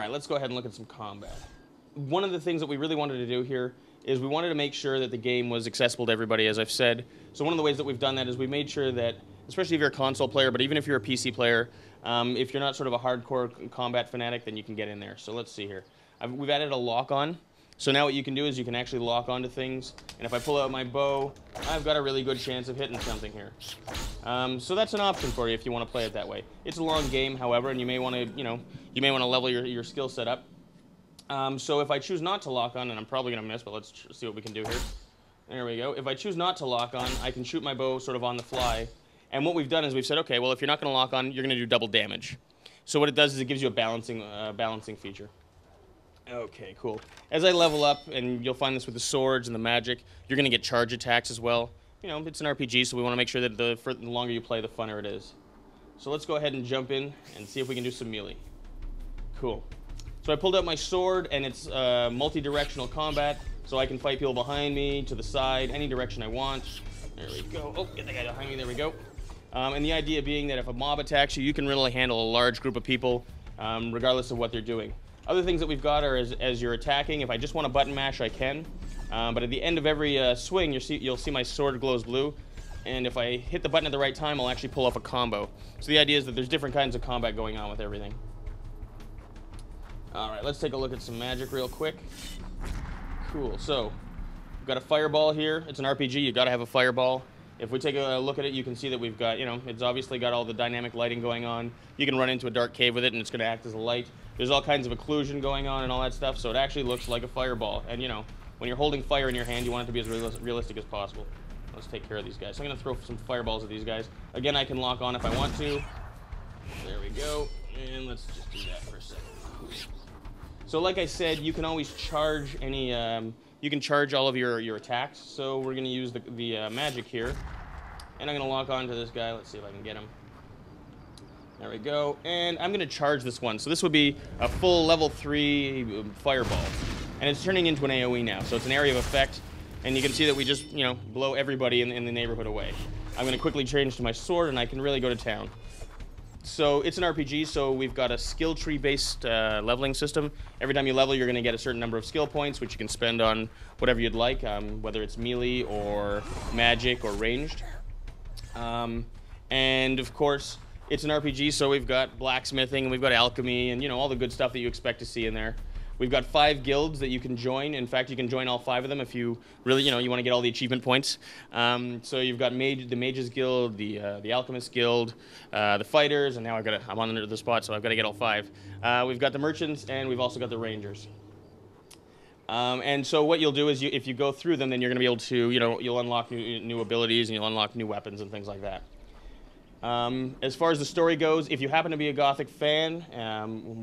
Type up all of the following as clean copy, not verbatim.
right, let's go ahead and look at some combat. One of the things that we really wanted to do here is we wanted to make sure that the game was accessible to everybody, as I've said. So one of the ways that we've done that is we made sure that, especially if you're a console player, but even if you're a PC player, if you're not sort of a hardcore combat fanatic, then you can get in there. So let's see here. We've added a lock-on. So now what you can do is you can actually lock onto things. And if I pull out my bow, I've got a really good chance of hitting something here. So that's an option for you if you want to play it that way. It's a long game, however, and you may want to, you may want to level your skill set up. So if I choose not to lock on, and I'm probably going to miss, but let's see what we can do here. There we go. If I choose not to lock on, I can shoot my bow sort of on the fly. And what we've done is we've said, okay, well, if you're not going to lock on, you're going to do double damage. So what it does is it gives you a balancing feature. Okay, cool. As I level up, and you'll find this with the swords and the magic, you're going to get charge attacks as well. It's an RPG, so we want to make sure that the longer you play, the funner it is. So let's go ahead and jump in and see if we can do some melee. Cool. So I pulled out my sword, and it's multi-directional combat, so I can fight people behind me, to the side, any direction I want. There we go. Oh, get the guy behind me. There we go. And the idea being that if a mob attacks you, you can really handle a large group of people, regardless of what they're doing. Other things that we've got are as you're attacking, if I just want to button mash, I can. But at the end of every swing, you'll see my sword glows blue. And if I hit the button at the right time, I'll actually pull off a combo. So the idea is that there's different kinds of combat going on with everything. All right, let's take a look at some magic real quick. Cool, so we've got a fireball here. It's an RPG, you've got to have a fireball. If we take a look at it, you can see that we've got, it's obviously got all the dynamic lighting going on. You can run into a dark cave with it, and it's going to act as a light. There's all kinds of occlusion going on and all that stuff, so it actually looks like a fireball. And, when you're holding fire in your hand, you want it to be as realistic as possible. Let's take care of these guys. So I'm going to throw some fireballs at these guys. Again, I can lock on if I want to. There we go. And let's just do that for a second. So like I said, you can always charge any... you can charge all of your attacks. So we're going to use the magic here. And I'm going to lock on to this guy. Let's see if I can get him. There we go. And I'm going to charge this one. So this would be a full level 3 fireball. And it's turning into an AoE now. So it's an area of effect. And you can see that we just, blow everybody in the neighborhood away. I'm going to quickly change to my sword, and I can really go to town. So it's an RPG, so we've got a skill tree-based leveling system. Every time you level, you're going to get a certain number of skill points, which you can spend on whatever you'd like, whether it's melee or magic or ranged. And, of course, it's an RPG, so we've got blacksmithing, and we've got alchemy, and, all the good stuff that you expect to see in there. We've got 5 guilds that you can join. In fact, you can join all 5 of them if you really, you want to get all the achievement points. So you've got the Mages Guild, the Alchemist Guild, the Fighters, and now I'm on the spot, so I've got to get all 5. We've got the Merchants, and we've also got the Rangers. And so what you'll do is, if you go through them, then you're going to be able to, you'll unlock new abilities, and you'll unlock new weapons and things like that. As far as the story goes, if you happen to be a Gothic fan,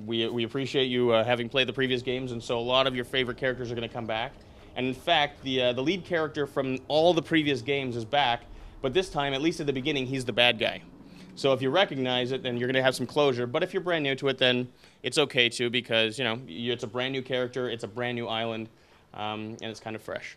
we appreciate you having played the previous games, and so a lot of your favorite characters are going to come back. And in fact, the lead character from all the previous games is back, but this time, at least at the beginning, he's the bad guy. So if you recognize it, then you're going to have some closure. But if you're brand new to it, then it's okay too, because it's a brand new character, it's a brand new island, and it's kind of fresh.